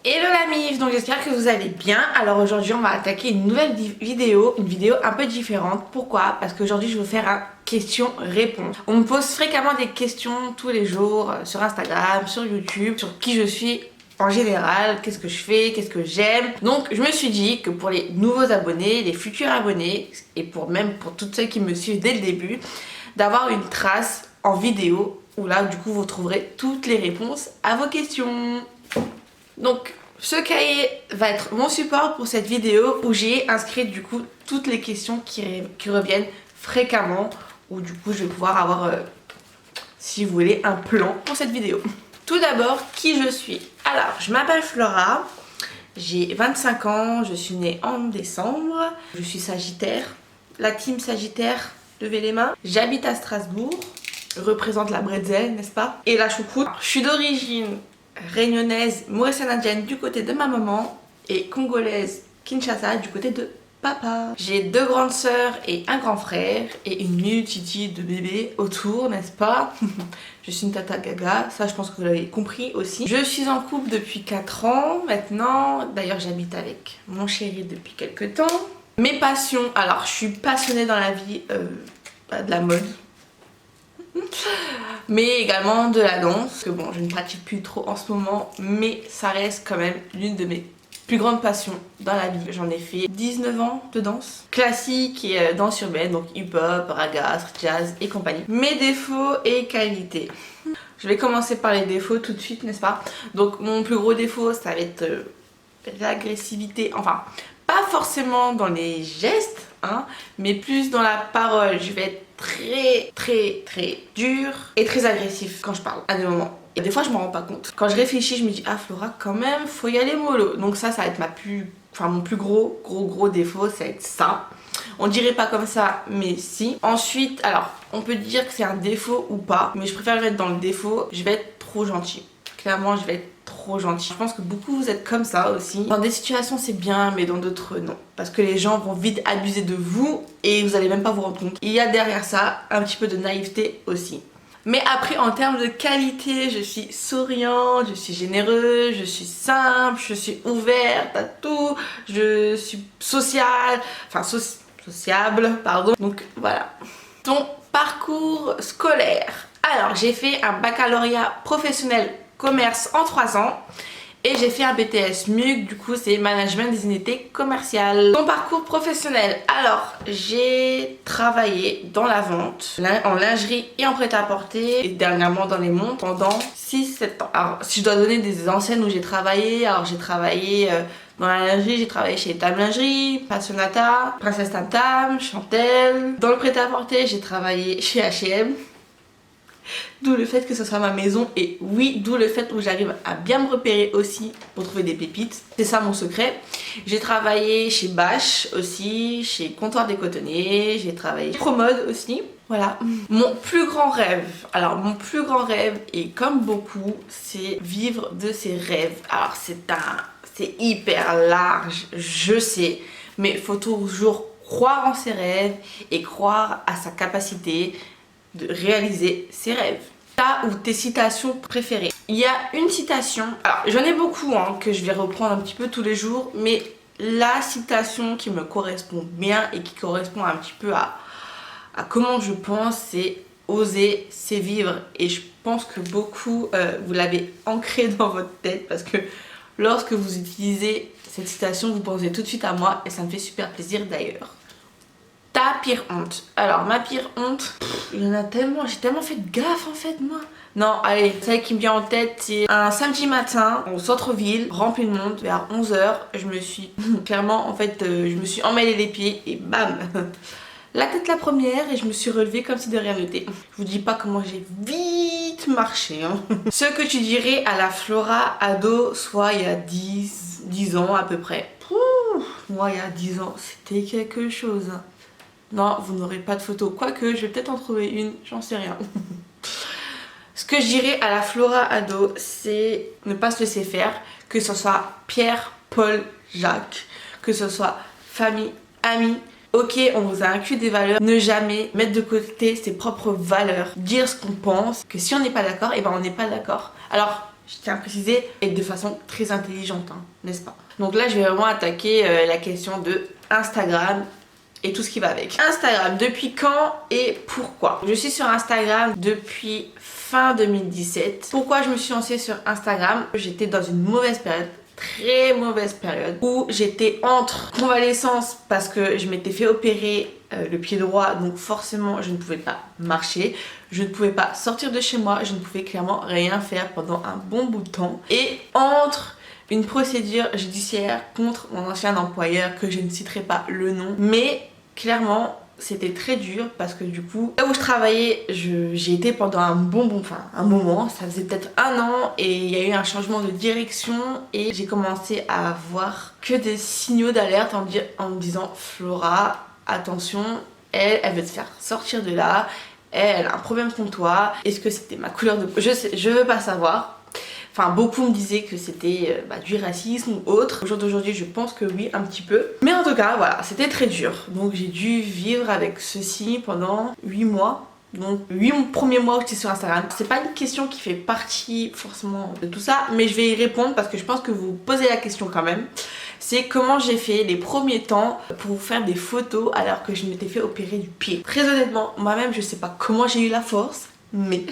Hello la mif, donc j'espère que vous allez bien. Alors aujourd'hui on va attaquer une nouvelle vidéo, une vidéo un peu différente. Pourquoi? Parce qu'aujourd'hui je vais vous faire un question-réponse. On me pose fréquemment des questions tous les jours sur Instagram, sur YouTube, sur qui je suis en général, qu'est-ce que je fais, qu'est-ce que j'aime. Donc je me suis dit que pour les nouveaux abonnés, les futurs abonnés, et même pour toutes celles qui me suivent dès le début, d'avoir une trace en vidéo où là du coup vous trouverez toutes les réponses à vos questions. Donc ce cahier va être mon support pour cette vidéo où j'ai inscrit du coup toutes les questions qui reviennent fréquemment, où du coup je vais pouvoir avoir, si vous voulez, un plan pour cette vidéo. Tout d'abord, qui je suis? Alors, je m'appelle Flora, j'ai 25 ans, je suis née en décembre, je suis Sagittaire, la team Sagittaire, levez les mains. J'habite à Strasbourg, je représente la bretzel, n'est-ce pas? Et la choucroute. Je suis d'origine réunionnaise, mauricienne-indienne du côté de ma maman et congolaise Kinshasa du côté de papa. J'ai 2 grandes sœurs et un grand frère et une multitude de bébés autour, n'est-ce pas? Je suis une tata gaga, ça je pense que vous l'avez compris aussi. Je suis en couple depuis 4 ans maintenant, d'ailleurs j'habite avec mon chéri depuis quelques temps. Mes passions, alors je suis passionnée dans la vie de la mode, mais également de la danse, que bon je ne pratique plus trop en ce moment, mais ça reste quand même l'une de mes plus grandes passions dans la vie. J'en ai fait 19 ans de danse classique et danse urbaine, donc hip-hop, raga, jazz et compagnie. Mes défauts et qualités. Je vais commencer par les défauts tout de suite, n'est-ce pas? Donc mon plus gros défaut ça va être l'agressivité, enfin pas forcément dans les gestes, hein, mais plus dans la parole. Je vais être très dur et très agressif quand je parle à des moments. Et des fois je m'en rends pas compte. Quand je réfléchis je me dis ah Flora quand même faut y aller mollo. Donc ça va être mon plus gros défaut, ça va être ça. On dirait pas comme ça mais si. Ensuite alors on peut dire que c'est un défaut ou pas, mais je préfère être dans le défaut. Je vais être trop gentille. Clairement je vais être trop gentille. Je pense que beaucoup vous êtes comme ça aussi. Dans des situations c'est bien mais dans d'autres non. Parce que les gens vont vite abuser de vous et vous allez même pas vous rendre compte. Il y a derrière ça un petit peu de naïveté aussi. Mais après en termes de qualité, je suis souriante, je suis généreuse, je suis simple, je suis ouverte à tout, je suis sociable, sociable, pardon. Donc voilà. Ton parcours scolaire. Alors j'ai fait un baccalauréat professionnel commerce en 3 ans et j'ai fait un BTS MUC, du coup c'est management des unités commerciales. Mon parcours professionnel, alors j'ai travaillé dans la vente, en lingerie et en prêt-à-porter et dernièrement dans les montres pendant 6-7 ans. Alors si je dois donner des enseignes où j'ai travaillé, alors j'ai travaillé dans la lingerie, j'ai travaillé chez Tam Lingerie, Passionata, Princesse Tam Tam, Chantel. Dans le prêt-à-porter j'ai travaillé chez H&M. D'où le fait que ce soit ma maison et oui, d'où le fait où j'arrive à bien me repérer aussi pour trouver des pépites. C'est ça mon secret. J'ai travaillé chez Bash aussi, chez Comptoir des Cotonniers, j'ai travaillé chez Promode aussi. Voilà. Mon plus grand rêve, alors mon plus grand rêve, et comme beaucoup, c'est vivre de ses rêves. Alors c'est hyper large, je sais, mais il faut toujours croire en ses rêves et croire à sa capacité de réaliser ses rêves. Ta ou tes citations préférées. Il y a une citation, alors j'en ai beaucoup hein, que je vais reprendre un petit peu tous les jours, mais la citation qui me correspond bien et qui correspond un petit peu à comment je pense, c'est oser, c'est vivre. Et je pense que beaucoup vous l'avez ancré dans votre tête parce que lorsque vous utilisez cette citation, vous pensez tout de suite à moi et ça me fait super plaisir d'ailleurs. Ta pire honte. Alors ma pire honte, il y en a tellement, j'ai tellement fait de gaffe en fait moi. Non allez, celle qui me vient en tête c'est un samedi matin au centre-ville, rempli de monde, vers 11 h, je me suis clairement en fait, je me suis emmêlé les pieds et bam, la tête la première et je me suis relevée comme si de rien n'était. Je vous dis pas comment j'ai vite marché hein. Ce que tu dirais à la Flora ado, soit il y a 10 ans à peu près. Ouh, moi il y a 10 ans c'était quelque chose. Non, vous n'aurez pas de photo. Quoique, je vais peut-être en trouver une, j'en sais rien. Ce que je dirais à la Flora ado, c'est ne pas se laisser faire. Que ce soit Pierre, Paul, Jacques, que ce soit famille, amis. Ok, on vous a inclus des valeurs. Ne jamais mettre de côté ses propres valeurs. Dire ce qu'on pense. Que si on n'est pas d'accord, et ben on n'est pas d'accord. Alors, je tiens à préciser, et de façon très intelligente, hein, n'est-ce pas? Donc là, je vais vraiment attaquer la question de Instagram et tout ce qui va avec. Instagram, depuis quand et pourquoi? Je suis sur Instagram depuis fin 2017. Pourquoi je me suis lancée sur Instagram? J'étais dans une mauvaise période, très mauvaise période, où j'étais entre convalescence parce que je m'étais fait opérer le pied droit, donc forcément je ne pouvais pas marcher, je ne pouvais pas sortir de chez moi, je ne pouvais clairement rien faire pendant un bon bout de temps, et entre une procédure judiciaire contre mon ancien employeur, que je ne citerai pas le nom, mais clairement c'était très dur parce que du coup, là où je travaillais, j'y étais pendant un moment, ça faisait peut-être 1 an, et il y a eu un changement de direction et j'ai commencé à avoir que des signaux d'alerte en me disant Flora, attention, elle veut te faire sortir de là, elle a un problème contre toi. Est-ce que c'était ma couleur de peau? Je veux pas savoir. Enfin, beaucoup me disaient que c'était du racisme ou autre. Au jour d'aujourd'hui, je pense que oui, un petit peu. Mais en tout cas, voilà, c'était très dur. Donc j'ai dû vivre avec ceci pendant 8 mois. Donc 8 premiers mois où j'étais sur Instagram. C'est pas une question qui fait partie forcément de tout ça, mais je vais y répondre parce que je pense que vous vous posez la question quand même. C'est comment j'ai fait les premiers temps pour vous faire des photos alors que je m'étais fait opérer du pied. Très honnêtement, moi-même je sais pas comment j'ai eu la force, mais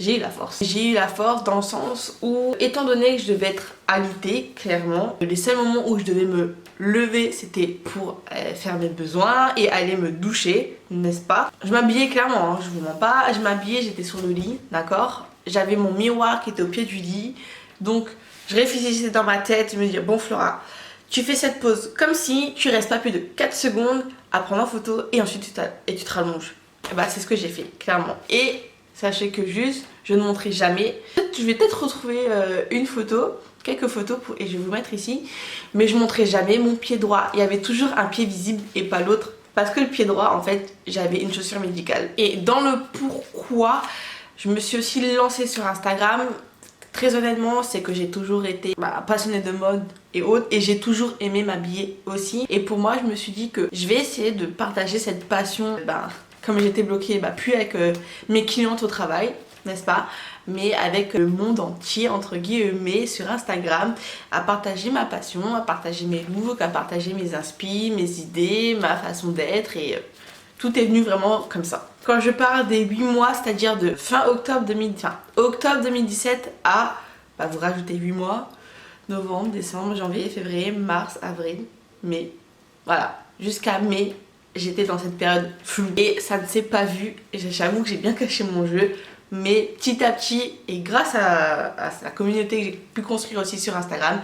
j'ai eu la force. J'ai eu la force dans le sens où, étant donné que je devais être alitée, clairement, les seuls moments où je devais me lever, c'était pour faire mes besoins et aller me doucher, n'est-ce pas? Je m'habillais clairement, hein, je vous mens pas, je m'habillais, j'étais sur le lit, d'accord? J'avais mon miroir qui était au pied du lit, donc je réfléchissais dans ma tête, je me disais, bon Flora, tu fais cette pause comme si tu restes pas plus de 4 secondes à prendre en photo et ensuite tu te rallonges. Et bah c'est ce que j'ai fait, clairement. Et sachez que juste, je ne montrerai jamais. Je vais peut-être retrouver une photo, quelques photos, et je vais vous mettre ici. Mais je ne montrerai jamais mon pied droit. Il y avait toujours un pied visible et pas l'autre. Parce que le pied droit, en fait, j'avais une chaussure médicale. Et dans le pourquoi, je me suis aussi lancée sur Instagram. Très honnêtement, c'est que j'ai toujours été passionnée de mode et autres, et j'ai toujours aimé m'habiller aussi. Et pour moi, je me suis dit que je vais essayer de partager cette passion, comme j'étais bloquée, plus avec mes clientes au travail, n'est-ce pas, mais avec le monde entier, entre guillemets, sur Instagram, à partager ma passion, à partager mes looks, à partager mes inspi, mes idées, ma façon d'être, et tout est venu vraiment comme ça. Quand je parle des 8 mois, c'est-à-dire de fin octobre 2017 à, vous rajoutez 8 mois, novembre, décembre, janvier, février, mars, avril, mai, voilà, jusqu'à mai, j'étais dans cette période floue et ça ne s'est pas vu. J'avoue que j'ai bien caché mon jeu, mais petit à petit, et grâce à la communauté que j'ai pu construire aussi sur Instagram,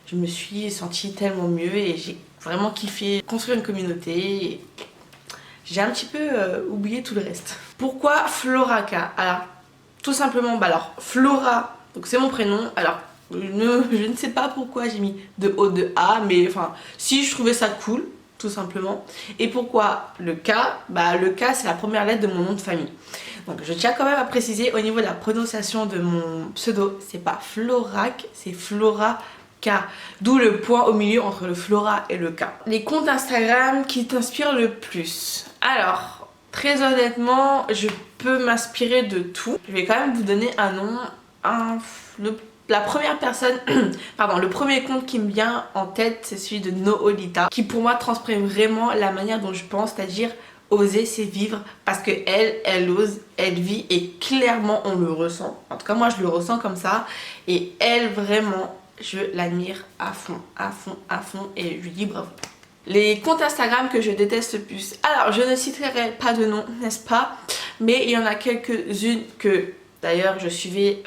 je me suis sentie tellement mieux et j'ai vraiment kiffé construire une communauté. Et j'ai un petit peu oublié tout le reste. Pourquoi Floraka? Alors, tout simplement, Flora, donc c'est mon prénom. Alors, je ne sais pas pourquoi j'ai mis de O, de A, mais enfin, si je trouvais ça cool, tout simplement. Et pourquoi le K? Le K, c'est la première lettre de mon nom de famille. Donc, je tiens quand même à préciser au niveau de la prononciation de mon pseudo, c'est pas Florak, c'est Flora. D'où le point au milieu entre le Flora et le K. Les comptes Instagram qui t'inspirent le plus. Alors, très honnêtement, je peux m'inspirer de tout. Je vais quand même vous donner un nom. La première personne, le premier compte qui me vient en tête, c'est celui de Noolita, qui pour moi transprime vraiment la manière dont je pense, c'est-à-dire oser, c'est vivre, parce que elle ose, elle vit, et clairement on le ressent. En tout cas, moi je le ressens comme ça, et elle vraiment, je l'admire à fond, à fond, à fond, et je lui dis bravo. Les comptes Instagram que je déteste le plus. Alors, je ne citerai pas de nom, n'est-ce pas? Mais il y en a quelques-unes que, d'ailleurs, je suivais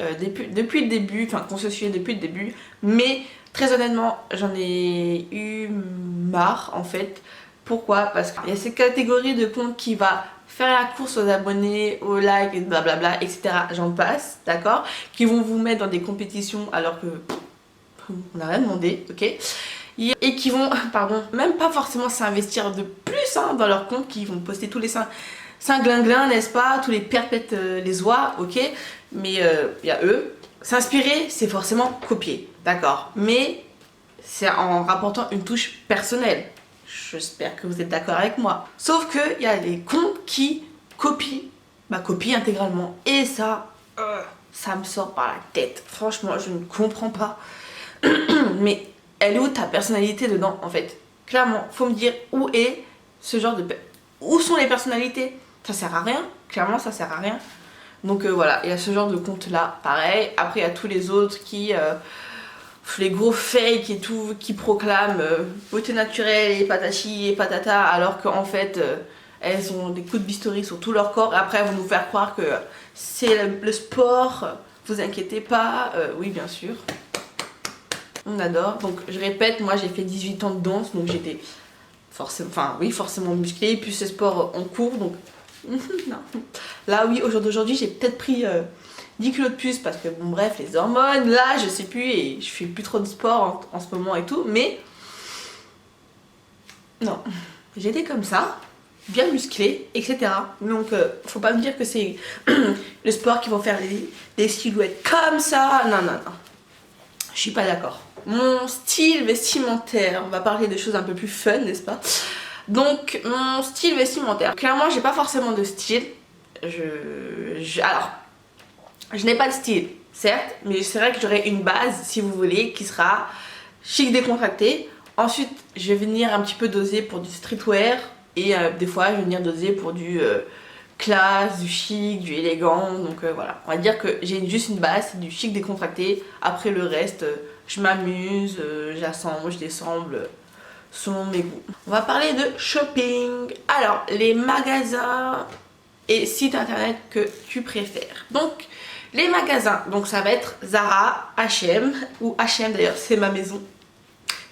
depuis le début, qu'on se suivait depuis le début. Mais, très honnêtement, j'en ai eu marre, en fait. Pourquoi? Parce qu'il y a cette catégorie de comptes qui va faire la course aux abonnés, aux likes, blablabla, etc. J'en passe, d'accord? Qui vont vous mettre dans des compétitions alors que on n'a rien demandé, ok? Et qui vont, même pas forcément s'investir de plus dans leur compte, qui vont poster tous les seins glinglins, n'est-ce pas? Tous les perpètes, les oies, ok? Mais il y a eux. S'inspirer, c'est forcément copier, d'accord? Mais c'est en rapportant une touche personnelle. J'espère que vous êtes d'accord avec moi. Sauf qu'il y a des comptes qui copient intégralement. Et ça ça me sort par la tête. Franchement, je ne comprends pas. Mais elle est où ta personnalité dedans en fait? Clairement, faut me dire où est ce genre de... Où sont les personnalités? Ça sert à rien, clairement ça sert à rien. Donc voilà, il y a ce genre de compte là, pareil. Après il y a tous les autres qui... les gros fakes et tout, qui proclament beauté naturelle et patati et patata, alors qu'en fait elles ont des coups de bistouri sur tout leur corps. Et après elles vont nous faire croire que c'est le sport, vous inquiétez pas, oui bien sûr. On adore. Donc je répète, moi j'ai fait 18 ans de danse, donc j'étais forcément, enfin oui forcément musclée, plus ce sport en cours, donc non. Là oui, aujourd'hui j'ai peut-être pris 10 kilos de plus parce que bon bref, les hormones, là je sais plus et je fais plus trop de sport en ce moment et tout, mais non, j'étais comme ça, bien musclée, etc. Donc faut pas me dire que c'est le sport qui va faire des silhouettes comme ça, non non non, je suis pas d'accord. Mon style vestimentaire, on va parler de choses un peu plus fun, n'est-ce pas? Donc mon style vestimentaire, clairement j'ai pas forcément de style. Alors, je n'ai pas de style, certes, mais c'est vrai que j'aurai une base, si vous voulez, qui sera chic décontracté. Ensuite, je vais venir un petit peu doser pour du streetwear et des fois, je vais venir doser pour du classe, du chic, du élégant. Donc voilà, on va dire que j'ai juste une base, c'est du chic décontracté. Après le reste, je m'amuse, j'assemble, je désemble selon mes goûts. On va parler de shopping. Alors, les magasins et sites internet que tu préfères. Donc, les magasins, donc ça va être Zara, H&M, ou H&M d'ailleurs, c'est ma maison.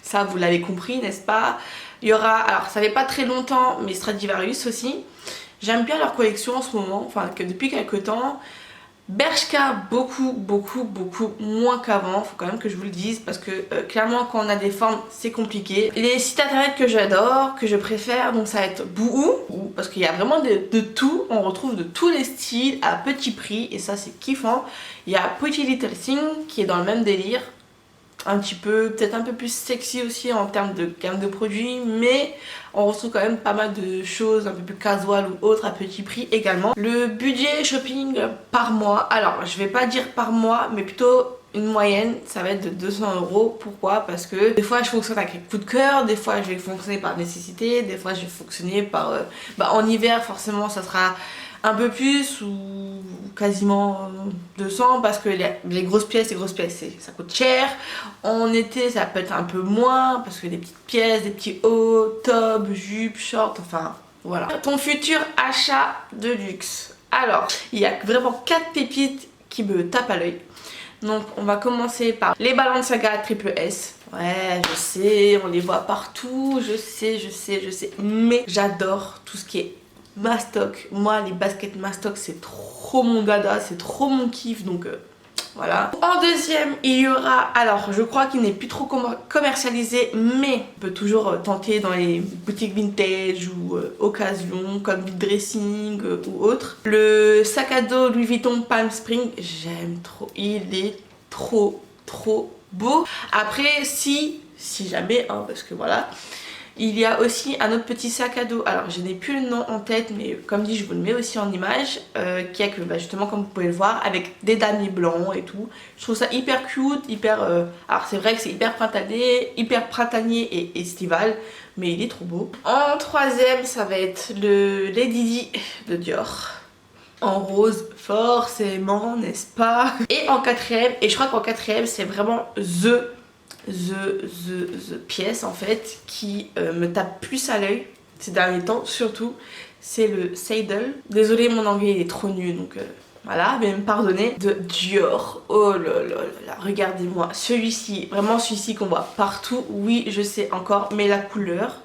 Ça, vous l'avez compris, n'est-ce pas? Il y aura, alors ça fait pas très longtemps, mais Stradivarius aussi. J'aime bien leur collection en ce moment, enfin que depuis quelques temps. Bershka, beaucoup moins qu'avant, faut quand même que je vous le dise, parce que clairement quand on a des formes c'est compliqué. Les sites internet que j'adore, que je préfère, donc ça va être Boohoo, parce qu'il y a vraiment de tout, on retrouve de tous les styles à petit prix et ça c'est kiffant. Il y a Pretty Little Thing qui est dans le même délire, un petit peu, peut-être un peu plus sexy aussi en termes de gamme de produits, mais on retrouve quand même pas mal de choses un peu plus casual ou autres à petit prix également. Le budget shopping par mois, alors je vais pas dire par mois, mais plutôt une moyenne, ça va être de 200 €. Pourquoi? Parce que des fois je fonctionne avec un coup de cœur, des fois je vais fonctionner par nécessité, des fois je vais fonctionner par... en hiver forcément ça sera un peu plus ou quasiment 200 parce que les grosses pièces ça coûte cher. En été ça peut être un peu moins parce que des petites pièces, des petits hauts, top, jupes, shorts, enfin voilà. Ton futur achat de luxe. Alors, il y a vraiment 4 pépites qui me tapent à l'œil. Donc on va commencer par les Balenciaga Triple S. Ouais, je sais, on les voit partout, je sais, mais j'adore tout ce qui est Mastoc. Moi les baskets Mastoc c'est trop mon dada, c'est trop mon kiff, donc voilà. En deuxième il y aura, alors je crois qu'il n'est plus trop commercialisé, mais on peut toujours tenter dans les boutiques vintage ou occasion comme Beat Dressing ou autre. Le sac à dos Louis Vuitton Palm Spring, j'aime trop, il est trop beau. Après si jamais, hein, parce que voilà. Il y a aussi un autre petit sac à dos, alors je n'ai plus le nom en tête mais comme dit je vous le mets aussi en image, qui a que justement comme vous pouvez le voir avec des damiers blancs et tout. Je trouve ça hyper cute, hyper... alors c'est vrai que c'est hyper printanier et estival, mais il est trop beau. En troisième ça va être le Lady Di de Dior. En rose forcément, n'est-ce pas? Et en quatrième, et je crois qu'en quatrième c'est vraiment the pièce en fait qui me tape plus à l'œil ces derniers temps, surtout c'est le Seidel. Désolée mon anglais il est trop nul donc voilà, mais me pardonner, de Dior. Oh là là, regardez-moi celui-ci, vraiment celui-ci qu'on voit partout. Oui je sais encore, mais la couleur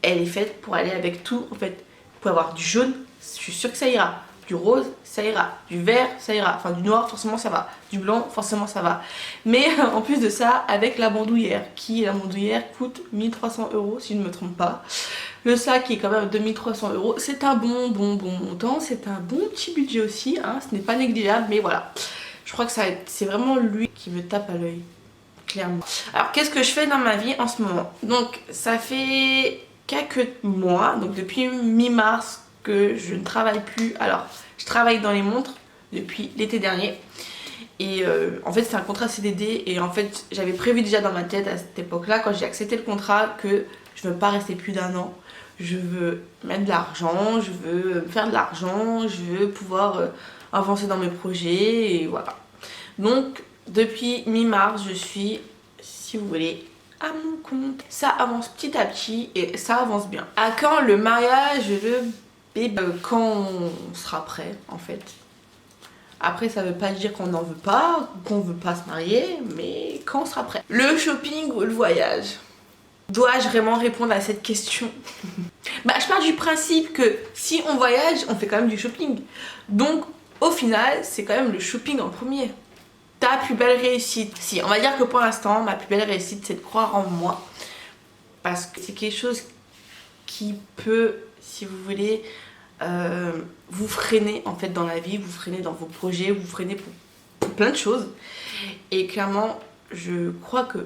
elle est faite pour aller avec tout en fait. Vous pouvez avoir du jaune, je suis sûre que ça ira. Du rose, ça ira. Du vert, ça ira. Enfin, du noir, forcément, ça va. Du blanc, forcément, ça va. Mais en plus de ça, avec la bandoulière, la bandoulière coûte 1300 €, si je ne me trompe pas. Le sac qui est quand même 2300 €. C'est un bon montant. C'est un bon petit budget aussi. Hein. Ce n'est pas négligeable, mais voilà. Je crois que c'est vraiment lui qui me tape à l'œil. Clairement. Alors, qu'est-ce que je fais dans ma vie en ce moment? Donc, ça fait quelques mois, donc depuis mi-mars, que je ne travaille plus. Alors je travaille dans les montres, depuis l'été dernier. Et en fait c'est un contrat CDD et en fait j'avais prévu déjà dans ma tête à cette époque là quand j'ai accepté le contrat que je veux pas rester plus d'un an. Je veux mettre de l'argent, je veux faire de l'argent, je veux pouvoir avancer dans mes projets et voilà. Donc depuis mi-mars je suis, si vous voulez, à mon compte. Ça avance petit à petit et ça avance bien. À quand le mariage, le bébé? Quand on sera prêt en fait. Après ça veut pas dire qu'on n'en veut pas, qu'on veut pas se marier, mais quand on sera prêt. Le shopping ou le voyage? Dois-je vraiment répondre à cette question? Bah je pars du principe que si on voyage, on fait quand même du shopping. Donc au final, c'est quand même le shopping en premier. Ta plus belle réussite? Si, on va dire que pour l'instant, ma plus belle réussite, c'est de croire en moi. Parce que c'est quelque chose qui peut, si vous voulez, vous freiner en fait dans la vie, vous freiner dans vos projets, vous freiner pour plein de choses. Et clairement, je crois que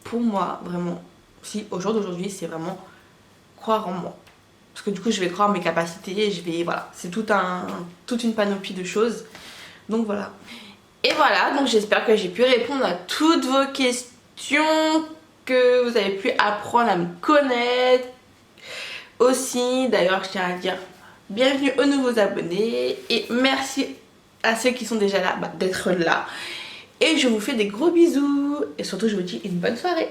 pour moi, vraiment, si au jour d'aujourd'hui, c'est vraiment croire en moi. Parce que du coup, je vais croire en mes capacités, je vais, voilà, c'est toute une panoplie de choses. Donc voilà. Et voilà, donc j'espère que j'ai pu répondre à toutes vos questions, que vous avez pu apprendre à me connaître. Aussi, d'ailleurs, je tiens à dire bienvenue aux nouveaux abonnés et merci à ceux qui sont déjà là d'être là. Et je vous fais des gros bisous et surtout je vous dis une bonne soirée.